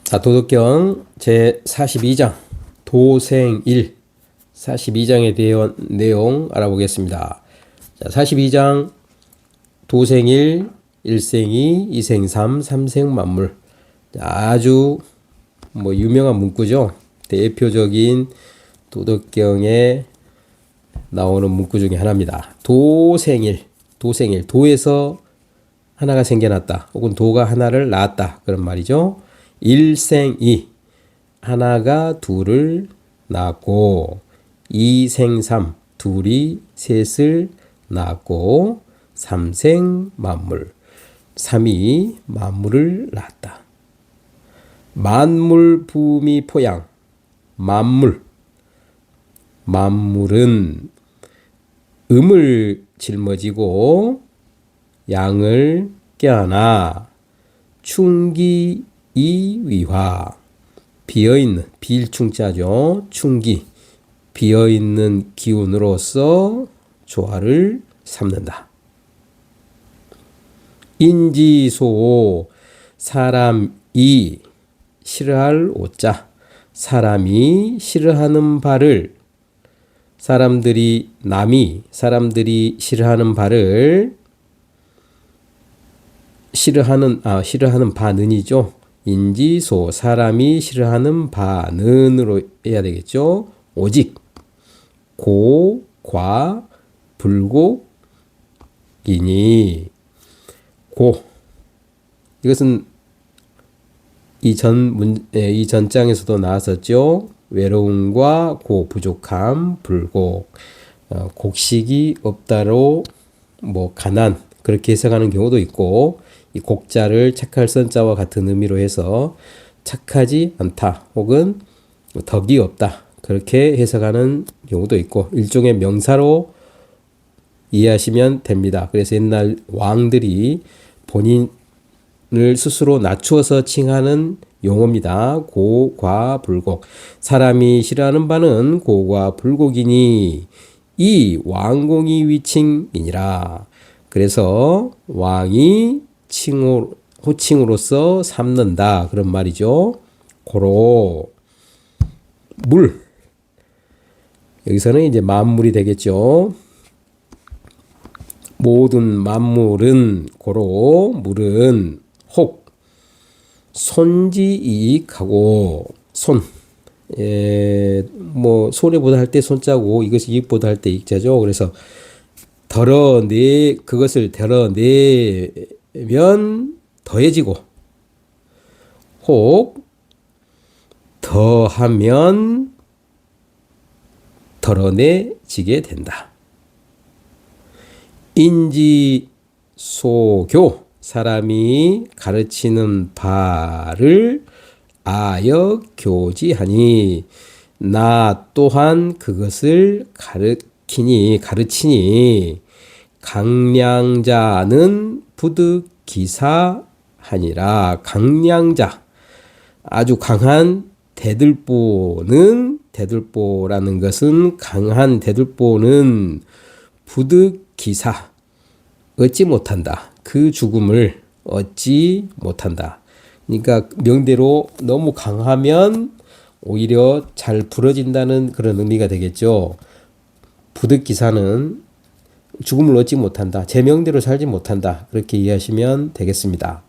자, 도덕경 제42장 도생일 42장에 대한 내용 알아보겠습니다. 자, 42장 도생일, 일생이, 이생삼, 삼생만물. 아주 유명한 문구죠. 대표적인 도덕경에 나오는 문구 중에 하나입니다. 도생일, 도에서 하나가 생겨났다. 혹은 도가 하나를 낳았다. 그런 말이죠. 일생이, 하나가 둘을 낳았고, 이생삼, 둘이 셋을 낳았고, 삼생만물, 삼이 만물을 낳았다. 만물 부미 포양, 만물은 음을 짊어지고 양을 껴안아 충기 이위화, 비어있는, 비일충자죠. 충기, 비어있는 기운으로서 조화를 삼는다. 인지소, 사람이 싫어할 오자, 사람이 싫어하는 바를, 사람들이 싫어하는 바를, 싫어하는 바는이죠. 인지소, 사람이 싫어하는 바는으로 해야 되겠죠. 오직, 고, 과, 불곡이니. 고, 이것은 이 전장에서도 나왔었죠. 외로움과 고, 부족함, 불곡, 곡식이 없다로 가난, 그렇게 해석하는 경우도 있고, 이 곡자를 착할 선자와 같은 의미로 해서 착하지 않다 혹은 덕이 없다, 그렇게 해석하는 경우도 있고, 일종의 명사로 이해하시면 됩니다. 그래서 옛날 왕들이 본인을 스스로 낮추어서 칭하는 용어입니다. 고, 과, 불곡. 사람이 싫어하는 바는 고과 불곡이니 이 왕공이 위칭이니라. 그래서 왕이 호칭으로서 삼는다, 그런 말이죠. 고로 물, 여기서는 이제 만물이 되겠죠. 모든 만물은, 고로 물은 혹 손지이익하고, 손해보다 할 때 손자고, 이것이 이익보다 할 때 이익자죠. 그래서 그것을 덜어내면 더해지고, 혹 더하면 덜어내지게 된다. 인지소교, 사람이 가르치는 바를 아여 교지하니 나 또한 그것을 가르치니 강량자는 부득기사하니라. 강량자, 아주 강한 대들보라는 것은, 강한 대들보는 부득기사, 얻지 못한다. 그 죽음을 얻지 못한다. 그러니까 명대로 너무 강하면 오히려 잘 부러진다는 그런 의미가 되겠죠. 부득기사는 죽음을 얻지 못한다. 제 명대로 살지 못한다. 그렇게 이해하시면 되겠습니다.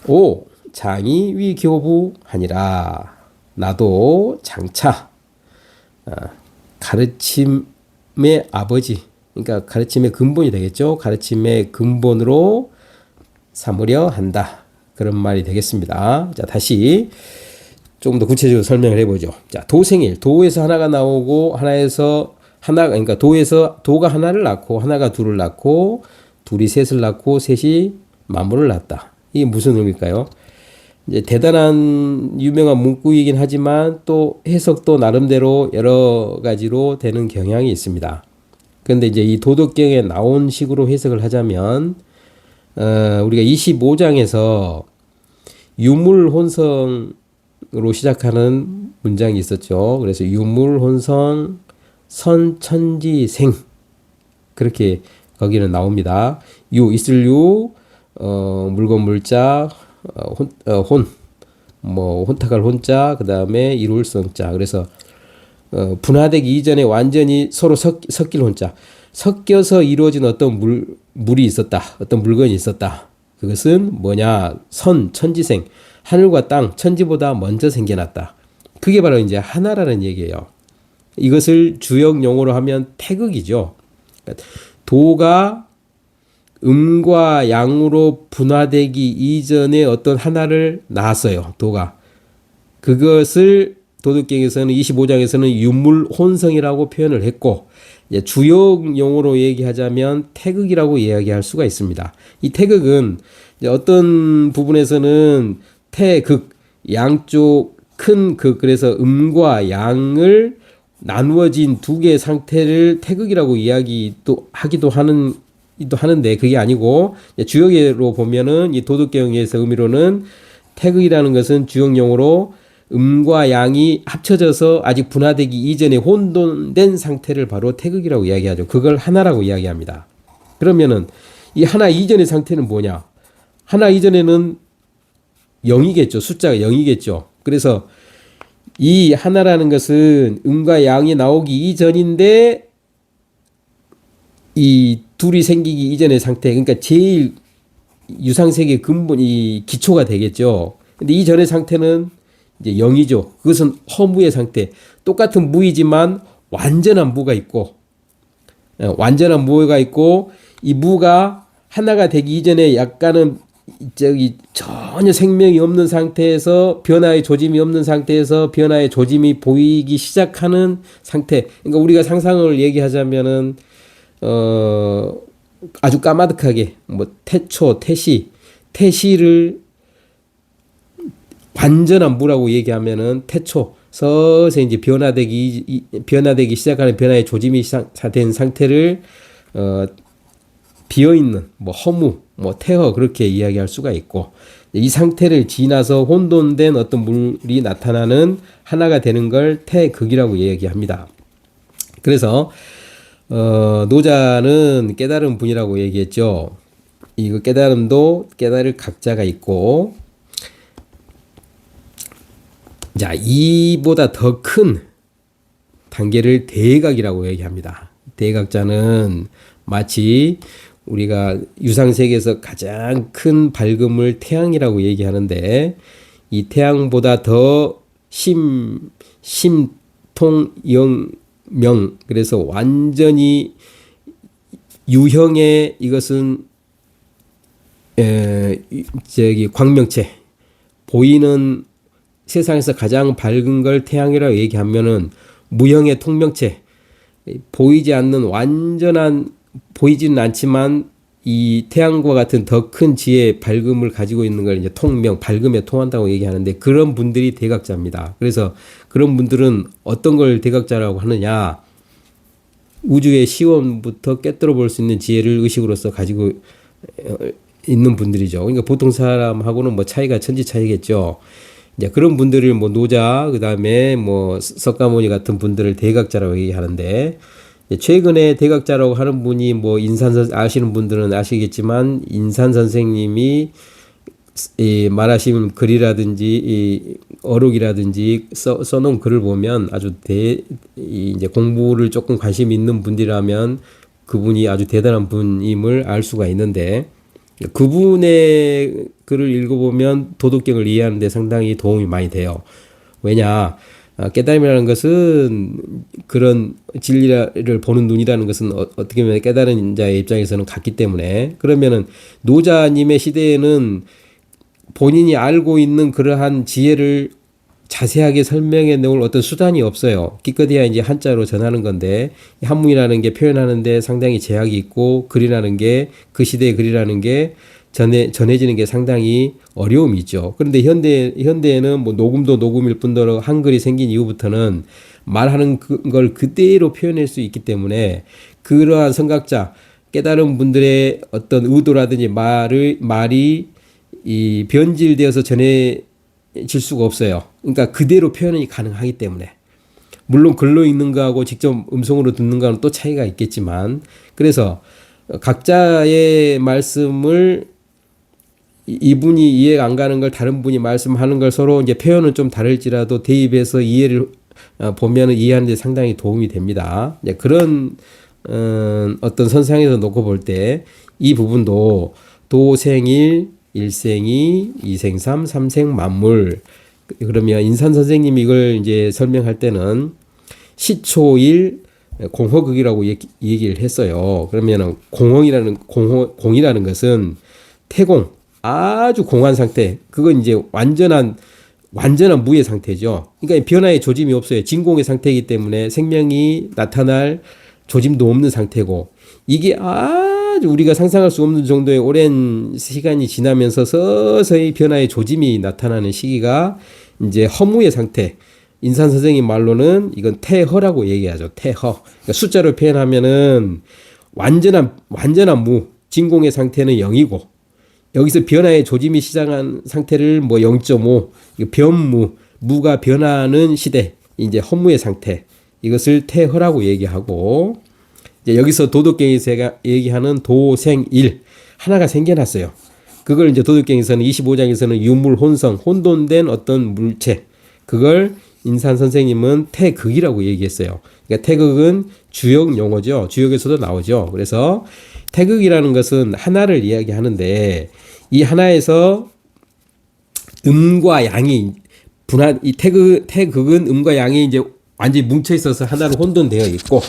5. 장이 위교부하니라. 나도 장차 가르침의 아버지, 그러니까 가르침의 근본이 되겠죠. 가르침의 근본으로 삼으려 한다, 그런 말이 되겠습니다. 자, 다시 조금 더 구체적으로 설명을 해보죠. 자, 도생일, 도에서 하나가 나오고, 그러니까 도가 하나를 낳고, 하나가 둘을 낳고, 둘이 셋을 낳고, 셋이 만물을 낳았다. 이게 무슨 의미일까요? 이제 대단한 유명한 문구이긴 하지만 또 해석도 나름대로 여러 가지로 되는 경향이 있습니다. 그런데 이제 이 도덕경에 나온 식으로 해석을 하자면, 우리가 25장에서 유물혼성으로 시작하는 문장이 있었죠. 그래서 유물혼성 선천지생, 그렇게 거기는 나옵니다. 있을 물건 물자, 혼, 뭐 혼탁할 혼자, 그 다음에 이룰 성자. 그래서 분화되기 이전에 완전히 서로 섞일 혼자. 섞여서 이루어진 어떤 물이 있었다. 어떤 물건이 있었다. 그것은 뭐냐? 천지생. 하늘과 땅, 천지보다 먼저 생겨났다. 그게 바로 이제 하나라는 얘기예요. 이것을 주역 용어로 하면 태극이죠. 도가 음과 양으로 분화되기 이전에 어떤 하나를 낳았어요. 도가. 그것을 도덕경에서는 25장에서는 유물혼성이라고 표현을 했고, 주역 용어로 얘기하자면 태극이라고 이야기할 수가 있습니다. 이 태극은 어떤 부분에서는 태극, 양쪽 큰 극, 그래서 음과 양을 나누어진 두 개의 상태를 태극이라고 하기도 하는데 그게 아니고 주역으로 보면은 이 도덕경에서 의미로는 태극이라는 것은 주역용어로 음과 양이 합쳐져서 아직 분화되기 이전에 혼돈된 상태를 바로 태극이라고 이야기하죠. 그걸 하나라고 이야기합니다. 그러면은 이 하나 이전의 상태는 뭐냐? 하나 이전에는 0이겠죠. 숫자가 0이겠죠. 그래서 이 하나라는 것은 음과 양이 나오기 이전인데 이 둘이 생기기 이전의 상태, 그러니까 제일 유상세계의 근본이 기초가 되겠죠. 근데 이전의 상태는 이제 0이죠. 그것은 허무의 상태. 똑같은 무이지만 완전한 무가 있고, 이 무가 하나가 되기 이전에 약간은 전혀 생명이 없는 상태에서 변화의 조짐이 없는 상태에서 변화의 조짐이 보이기 시작하는 상태. 그러니까 우리가 상상을 얘기하자면은 아주 까마득하게 뭐 태초, 태시를 완전한 무라고 얘기하면은 태초 서서히 이제 변화되기 시작하는 변화의 조짐이 된 상태를 비어있는 뭐 허무, 뭐 태허 그렇게 이야기할 수가 있고, 이 상태를 지나서 혼돈된 어떤 물이 나타나는 하나가 되는 걸 태극이라고 얘기합니다. 그래서 노자는 깨달은 분이라고 얘기했죠. 이거 깨달음도 깨달을 각자가 있고, 자, 이보다 더 큰 단계를 대각이라고 얘기합니다. 대각자는 마치 우리가 유상세계에서 가장 큰 밝음을 태양이라고 얘기하는데, 이 태양보다 더 심통영명, 그래서 완전히 유형의 이것은 광명체, 보이는 세상에서 가장 밝은 걸 태양이라고 얘기하면은 무형의 통명체, 보이지 않는 보이지는 않지만 이 태양과 같은 더 큰 지혜의 밝음을 가지고 있는 걸 이제 통명, 밝음에 통한다고 얘기하는데, 그런 분들이 대각자입니다. 그래서 그런 분들은 어떤 걸 대각자라고 하느냐? 우주의 시원부터 깨뜨려 볼 수 있는 지혜를 의식으로서 가지고 있는 분들이죠. 그러니까 보통 사람하고는 뭐 차이가 천지 차이겠죠. 이제 그런 분들을 뭐 노자, 그 다음에 뭐 석가모니 같은 분들을 대각자라고 얘기하는데, 최근에 대각자라고 하는 분이 뭐 아시는 분들은 아시겠지만, 인산 선생님이 말하신 글이라든지 어록이라든지 써놓은 글을 보면 아주 이제 공부를 조금 관심 있는 분들이라면 그분이 아주 대단한 분임을 알 수가 있는데, 그분의 글을 읽어보면 도덕경을 이해하는 데 상당히 도움이 많이 돼요. 왜냐? 깨달음이라는 것은, 그런 진리를 보는 눈이라는 것은 어떻게 보면 깨달은 자의 입장에서는 같기 때문에, 그러면은 노자님의 시대에는 본인이 알고 있는 그러한 지혜를 자세하게 설명해 놓을 어떤 수단이 없어요. 기껏해야 이제 한자로 전하는 건데, 한문이라는 게 표현하는데 상당히 제약이 있고, 글이라는 게, 그 시대의 글이라는 게 전해지는 게 상당히 어려움이 있죠. 그런데 현대에는 뭐 녹음도 녹음일 뿐더러 한글이 생긴 이후부터는 말하는 걸 그대로 표현할 수 있기 때문에, 그러한 성각자, 깨달은 분들의 어떤 의도라든지 말이 이 변질되어서 전해질 수가 없어요. 그러니까 그대로 표현이 가능하기 때문에. 물론 글로 읽는 거하고 직접 음성으로 듣는 거는 또 차이가 있겠지만, 그래서 각자의 말씀을 이분이 이해가 안 가는 걸 다른 분이 말씀하는 걸 서로 이제 표현은 좀 다를지라도 대입해서 이해를 보면은 이해하는 데 상당히 도움이 됩니다. 이제 그런 어떤 선상에서 놓고 볼 때 이 부분도 도생일, 일생이, 이생삼, 삼생 만물. 그러면 인산 선생님이 이걸 이제 설명할 때는 시초일 공허극이라고 얘기를 했어요. 그러면은 공이라는 것은 태공, 아주 공한 상태. 그건 이제 완전한 무의 상태죠. 그러니까 변화의 조짐이 없어요. 진공의 상태이기 때문에 생명이 나타날 조짐도 없는 상태고, 이게 아주 우리가 상상할 수 없는 정도의 오랜 시간이 지나면서 서서히 변화의 조짐이 나타나는 시기가 이제 허무의 상태. 인산 선생님 말로는 이건 태허라고 얘기하죠. 태허. 그러니까 숫자로 표현하면은 완전한 무, 진공의 상태는 0이고, 여기서 변화의 조짐이 시작한 상태를 뭐 0.5, 변무, 무가 변하는 시대, 이제 허무의 상태. 이것을 태허라고 얘기하고, 이제 여기서 도덕경에서 얘기하는 도생일, 하나가 생겨났어요. 그걸 이제 도덕경에서는 25장에서는 유물 혼성, 혼돈된 어떤 물체, 그걸 인산 선생님은 태극이라고 얘기했어요. 그러니까 태극은 주역 용어죠. 주역에서도 나오죠. 그래서 태극이라는 것은 하나를 이야기하는데, 이 하나에서 음과 양이 이 태극은 음과 양이 이제 완전히 뭉쳐 있어서 하나로 혼돈되어 있고,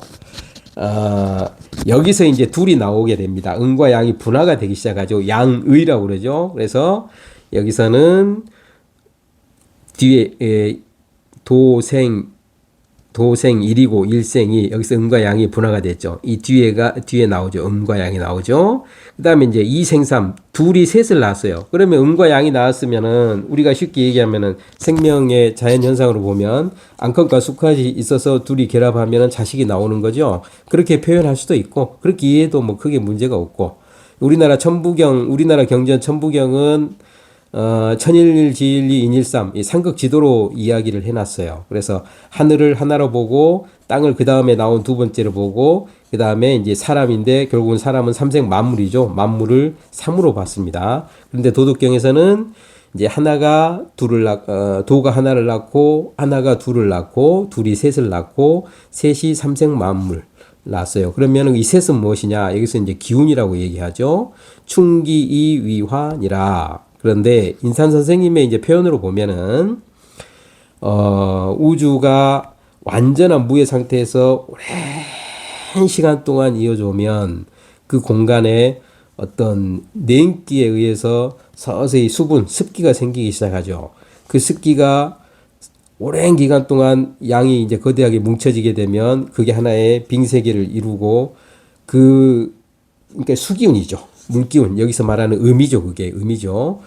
여기서 이제 둘이 나오게 됩니다. 음과 양이 분화가 되기 시작하죠. 양의라고 그러죠. 그래서 여기서는 뒤에 도생일이고 일생이, 여기서 음과 양이 분화가 됐죠. 이 뒤에 나오죠. 음과 양이 나오죠. 그 다음에 이제 이생삼, 둘이 셋을 낳았어요. 그러면 음과 양이 나왔으면은, 우리가 쉽게 얘기하면은 생명의 자연현상으로 보면 암컷과 수컷이 있어서 둘이 결합하면은 자식이 나오는 거죠. 그렇게 표현할 수도 있고, 그렇게 이해해도 뭐 크게 문제가 없고, 우리나라 경전 천부경은 천일지일리 인일삼, 이 삼극 지도로 이야기를 해놨어요. 그래서 하늘을 하나로 보고, 땅을 그 다음에 나온 두 번째로 보고, 그 다음에 이제 사람인데, 결국은 사람은 삼생 만물이죠. 만물을 삼으로 봤습니다. 그런데 도덕경에서는 이제 도가 하나를 낳고, 하나가 둘을 낳고, 둘이 셋을 낳고, 셋이 삼생 만물 낳았어요. 그러면 이 셋은 무엇이냐? 여기서 이제 기운이라고 얘기하죠. 충기이위환이라. 그런데 인산 선생님의 이제 표현으로 보면은 우주가 완전한 무의 상태에서 오랜 시간 동안 이어져 오면 그 공간에 어떤 냉기에 의해서 서서히 습기가 생기기 시작하죠. 그 습기가 오랜 기간 동안 양이 이제 거대하게 뭉쳐지게 되면 그게 하나의 빙세계를 이루고, 그러니까 수기운이죠. 물기운, 여기서 말하는 음이죠. 그게 음이죠.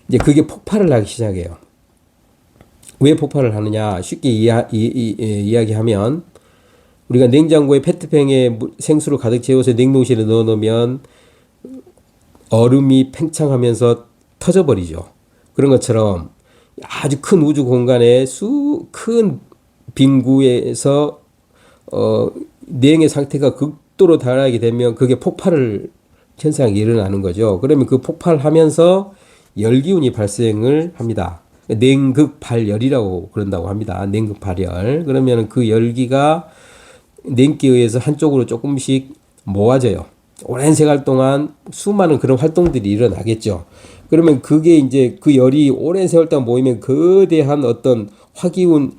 이제 그게 폭발을 하기 시작해요. 왜 폭발을 하느냐? 쉽게 이야기하면, 우리가 냉장고에 페트병에 생수를 가득 채워서 냉동실에 넣어놓으면 얼음이 팽창하면서 터져버리죠. 그런 것처럼 아주 큰 우주 공간에 큰 빙구에서 냉의 상태가 극도로 달하게 되면 그게 현상이 일어나는 거죠. 그러면 그 폭발하면서 열기운이 발생을 합니다. 냉극발열이라고 그런다고 합니다. 냉극발열. 그러면 그 열기가 냉기에 의해서 한쪽으로 조금씩 모아져요. 오랜 세월 동안 수많은 그런 활동들이 일어나겠죠. 그러면 그게 이제 그 열이 오랜 세월 동안 모이면 거대한 어떤 화기운,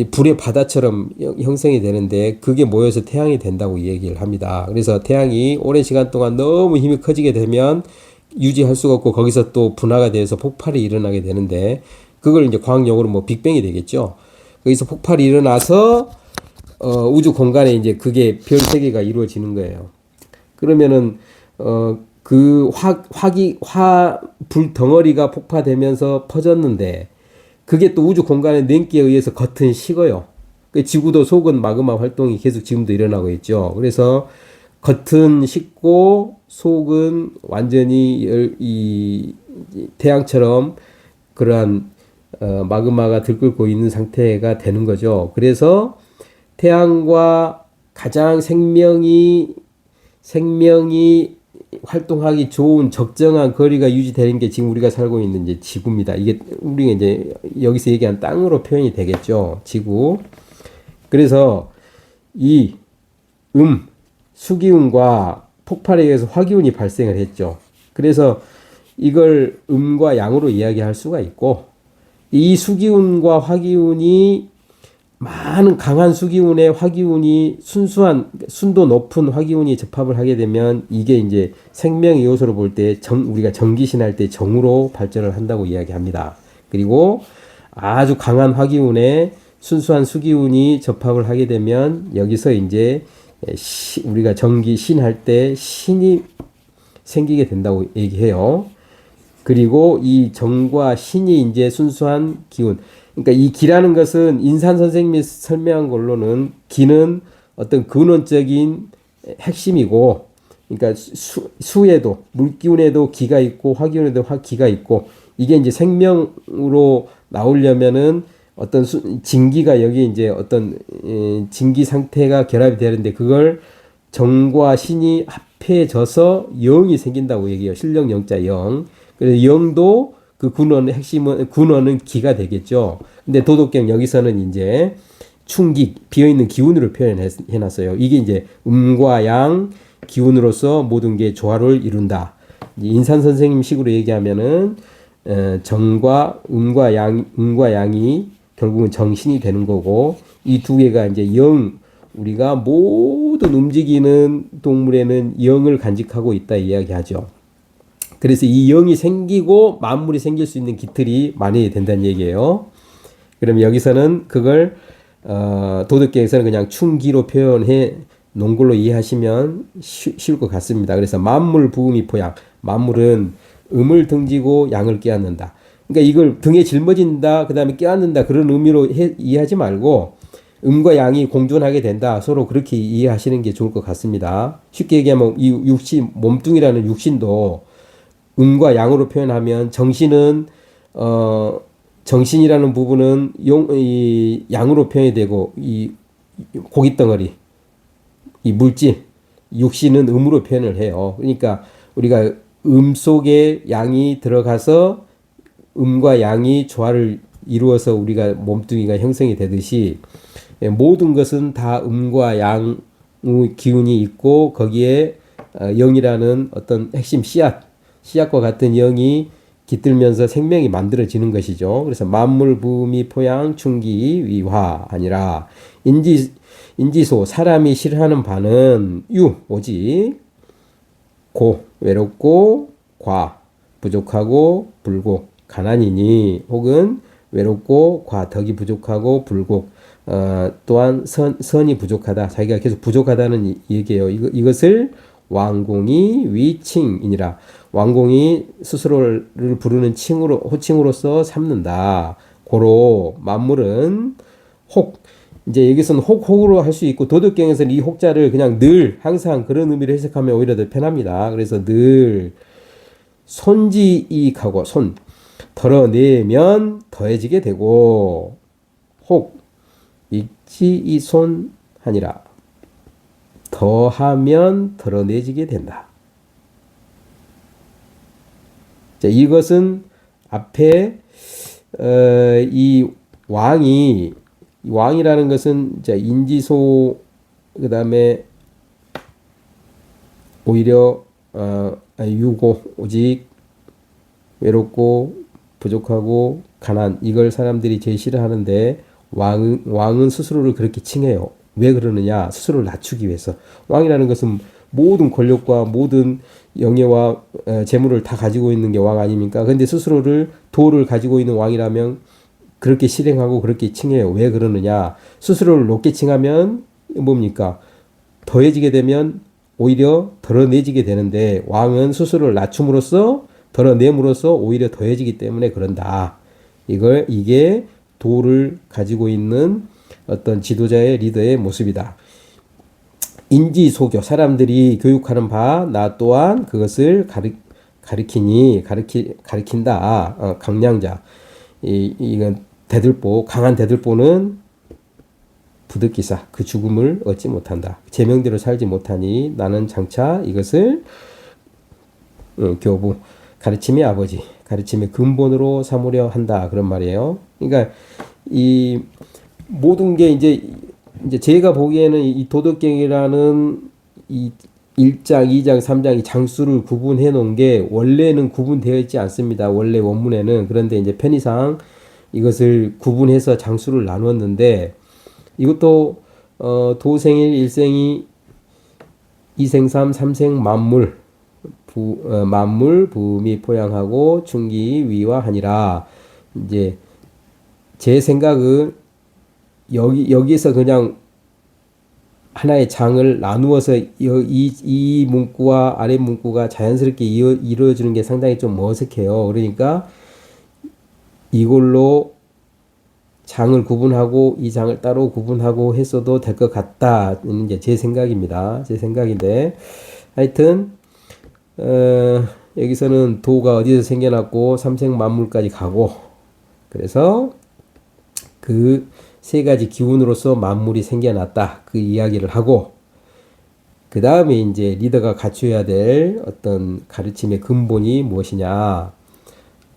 불의 바다처럼 형성이 되는데, 그게 모여서 태양이 된다고 얘기를 합니다. 그래서 태양이 오랜 시간 동안 너무 힘이 커지게 되면 유지할 수가 없고, 거기서 또 분화가 돼서 폭발이 일어나게 되는데, 그걸 이제 과학용어로 뭐 빅뱅이 되겠죠. 거기서 폭발이 일어나서 우주 공간에 이제 그게 별 세계가 이루어지는 거예요. 그러면은 그 불 덩어리가 폭파되면서 퍼졌는데, 그게 또 우주 공간의 냉기에 의해서 겉은 식어요. 지구도 속은 마그마 활동이 계속 지금도 일어나고 있죠. 그래서 겉은 식고 속은 완전히 이 태양처럼 그러한 마그마가 들끓고 있는 상태가 되는 거죠. 그래서 태양과 가장 생명이 활동하기 좋은 적정한 거리가 유지되는 게 지금 우리가 살고 있는 이제 지구입니다. 이게 우리가 이제 여기서 얘기한 땅으로 표현이 되겠죠. 지구. 그래서 이 수기운과 폭발에 의해서 화기운이 발생을 했죠. 그래서 이걸 음과 양으로 이야기할 수가 있고, 이 수기운과 화기운이 많은 강한 수기운에 화기운이 순수한 순도 높은 화기운이 접합을 하게 되면 이게 이제 생명의 요소로 볼 때 우리가 정기신할 때 정으로 발전을 한다고 이야기합니다. 그리고 아주 강한 화기운에 순수한 수기운이 접합을 하게 되면 여기서 이제 우리가 정기신할 때 신이 생기게 된다고 얘기해요. 그리고 이 정과 신이 이제 순수한 기운. 그러니까 이 기라는 것은 인산 선생님이 설명한 걸로는 기는 어떤 근원적인 핵심이고, 그러니까 수에도 물기운에도 기가 있고 화기운에도 기가 있고, 이게 이제 생명으로 나오려면은 어떤 진기가 여기 이제 어떤 진기 상태가 결합이 되는데 그걸 정과 신이 합해져서 영이 생긴다고 얘기해요. 실령 영자 영. 그래서 영도 그 군원의 핵심은 군원은 기가 되겠죠. 근데 도덕경 여기서는 이제 충기 비어있는 기운으로 표현해놨어요. 이게 이제 음과 양 기운으로서 모든 게 조화를 이룬다. 인산 선생님 식으로 얘기하면은 정과 음과 양이 결국은 정신이 되는 거고, 이 두 개가 이제 영, 우리가 모든 움직이는 동물에는 영을 간직하고 있다 이야기하죠. 그래서 이 영이 생기고 만물이 생길 수 있는 기틀이 마련이 된다는 얘기예요. 그럼 여기서는 그걸 도덕경에서는 그냥 충기로 표현해 놓은 걸로 이해하시면 쉬울 것 같습니다. 그래서 만물 부음이 포양, 만물은 음을 등지고 양을 껴안는다. 그러니까 이걸 등에 짊어진다, 그 다음에 껴안는다, 그런 의미로 이해하지 말고 음과 양이 공존하게 된다. 서로 그렇게 이해하시는 게 좋을 것 같습니다. 쉽게 얘기하면 이 육신, 몸뚱이라는 육신도 음과 양으로 표현하면 정신은 정신이라는 부분은 이 양으로 표현이 되고, 이 고깃덩어리, 이 물질, 육신은 음으로 표현을 해요. 그러니까 우리가 음 속에 양이 들어가서 음과 양이 조화를 이루어서 우리가 몸뚱이가 형성이 되듯이 모든 것은 다 음과 양의 기운이 있고, 거기에 영이라는 어떤 핵심 씨앗과 같은 영이 깃들면서 생명이 만들어지는 것이죠. 그래서 만물 부미 포양 충기 위화 아니라 인지소 사람이 싫어하는 바는 오직 외롭고 과 부족하고 불고 가난이니, 혹은 외롭고 과 덕이 부족하고 불고 또한 선이 부족하다. 자기가 계속 부족하다는 얘기예요. 이것을 왕공이 위칭이니라. 왕공이 스스로를 부르는 호칭으로서 삼는다. 고로 만물은 이제 여기서는 혹으로 할 수 있고, 도덕경에서는 이 혹자를 그냥 늘 항상 그런 의미로 해석하면 오히려 더 편합니다. 그래서 늘 손지이익하고 덜어내면 더해지게 되고, 익지이손 하니라. 더하면 덜어내지게 된다. 자, 이것은 앞에 이 왕이라는 것은 자, 인지소, 그 다음에 오히려 유고 오직 외롭고 부족하고 가난, 이걸 사람들이 제일 싫어하는데 왕은 스스로를 그렇게 칭해요. 왜 그러느냐? 스스로를 낮추기 위해서. 왕이라는 것은 모든 권력과 모든 영예와 재물을 다 가지고 있는 게 왕 아닙니까? 근데 스스로를 도를 가지고 있는 왕이라면 그렇게 실행하고 그렇게 칭해요. 왜 그러느냐? 스스로를 높게 칭하면 뭡니까? 더해지게 되면 오히려 덜어내지게 되는데, 왕은 스스로를 낮춤으로써 덜어냄으로써 오히려 더해지기 때문에 그런다. 이게 도를 가지고 있는 어떤 지도자의 리더의 모습이다. 인지소교, 사람들이 교육하는 바 나 또한 그것을 가리킨다. 강량자. 이건 대들보, 강한 대들보는 부득기사, 그 죽음을 얻지 못한다. 제명대로 살지 못하니 나는 장차 이것을 교부. 가르침의 아버지, 가르침의 근본으로 삼으려 한다. 그런 말이에요. 그러니까 이 모든 게 이제 제가 보기에는 이 도덕경이라는 이 1장, 2장, 3장 이 장수를 구분해 놓은 게 원래는 구분되어 있지 않습니다. 원래 원문에는. 그런데 이제 편의상 이것을 구분해서 장수를 나눴는데 이것도 도생일, 일생이, 이생삼, 삼생 만물, 만물, 부미, 포양하고 충기, 위와하니라. 이제 제 생각은 여기서 그냥 하나의 장을 나누어서 이 문구와 아래 문구가 자연스럽게 이루어지는 게 상당히 좀 어색해요. 그러니까 이걸로 장을 구분하고 이 장을 따로 구분하고 했어도 될 것 같다. 이제 제 생각입니다. 제 생각인데 하여튼 여기서는 도가 어디서 생겨났고 삼생만물까지 가고 그래서 그 세 가지 기운으로서 만물이 생겨났다. 그 이야기를 하고 그 다음에 이제 리더가 갖춰야 될 어떤 가르침의 근본이 무엇이냐.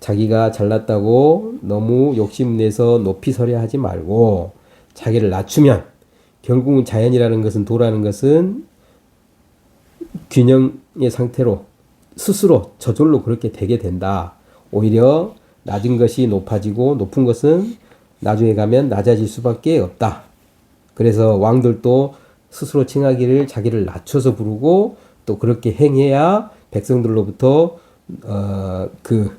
자기가 잘났다고 너무 욕심내서 높이 서려 하지 말고 자기를 낮추면 결국은 자연이라는 것은 도라는 것은 균형의 상태로 스스로 저절로 그렇게 되게 된다. 오히려 낮은 것이 높아지고 높은 것은 나중에 가면 낮아질 수밖에 없다. 그래서 왕들도 스스로 칭하기를 자기를 낮춰서 부르고 또 그렇게 행해야 백성들로부터 그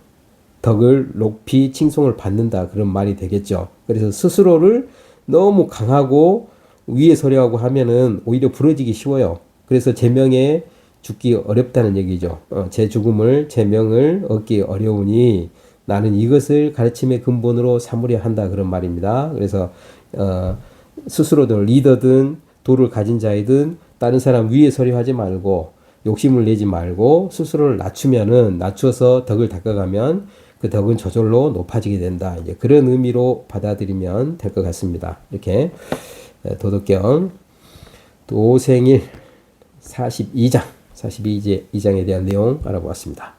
덕을 높이 칭송을 받는다. 그런 말이 되겠죠. 그래서 스스로를 너무 강하고 위에 서려고 하면은 오히려 부러지기 쉬워요. 그래서 제명에 죽기 어렵다는 얘기죠. 제 죽음을 제명을 얻기 어려우니 나는 이것을 가르침의 근본으로 삼으려 한다. 그런 말입니다. 그래서 스스로든 리더든 도를 가진 자이든 다른 사람 위에 서려 하지 말고 욕심을 내지 말고 스스로를 낮춰서 덕을 닦아가면 그 덕은 저절로 높아지게 된다. 이제 그런 의미로 받아들이면 될 것 같습니다. 이렇게 도덕경 도생일 42장에 대한 내용 알아보았습니다.